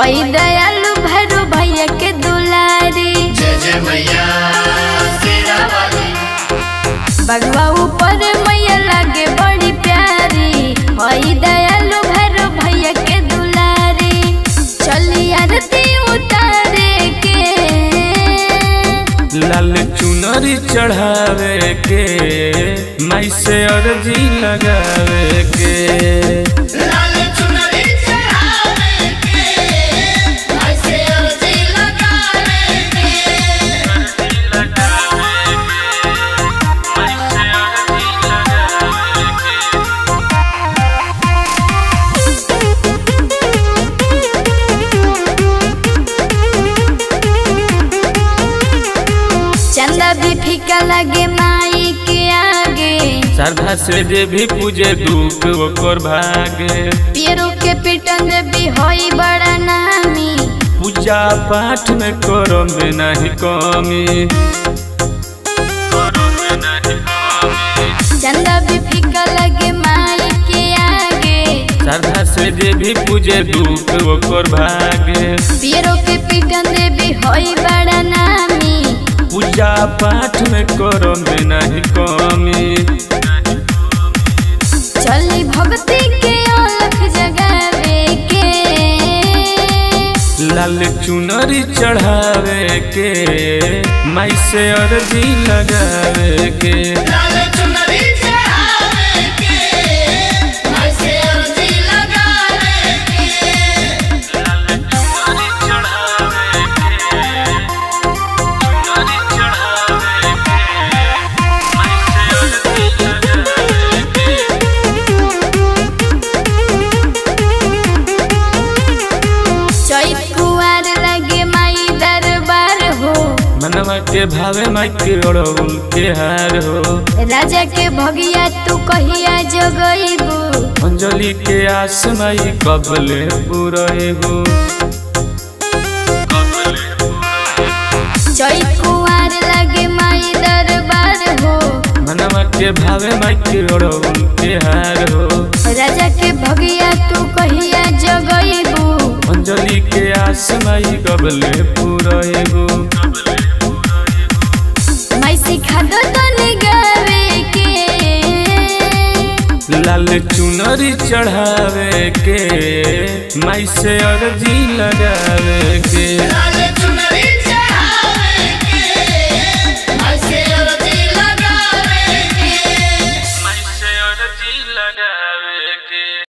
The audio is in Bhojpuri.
हई दयालु भैरो भैया के दुलारी। जय जय मैया शेरा वाली। बगवा ऊपर मैया लागे बड़ी प्यारी। हई दयालु भैरो भैया के दुलारी। चली आरती उतारे के लाल चुनरी चढ़ावे के माई से अर्जी लगावे के। लाल चुनरी चढ़ावे के माई से अर्जी लगावे के। चंदा भी फीका लगे माई के आगे। श्रद्धा से जे भी पूजे दुख ओकर भागे। पियरो के पीटन भी हई बड़ा नामी। पूजा पाठ में करो में नहीं कमी। चंदा भी फीका लगे माई के आगे। श्रद्धा से जे भी पूजे दुख ओकर भागे। पियरो के पीटन भी हई बड़ा नामी। पूजा पाठ में करो में नहीं कमी। चली भक्ति के अलख जगावे के लाल चुनरी चढ़ावे के माई से अर्जी लगावे के। लाल चुनरी चढ़ावे के माई से अर्जी लगावे के। चैत कुआर लगे माई दरबार हो। मनवा के भावे माई के अड़हुल के हार हो। राजा के भगिया तू कहिया जगईबू। अंजलि के आस माई कबले पुरैबू। चैत कुआर लगे माई दरबार हो। मनवा के भावे माई के अड़हुल के हार हो। राजा के भगिया तू कहिया जगईबू। अंजलि के आस माई कबले पुरैबू। माई सिखा दो तनी गावे के लाल चुनरी चढ़ावे के माई से अर्जी लगावे के। लाल चुनरी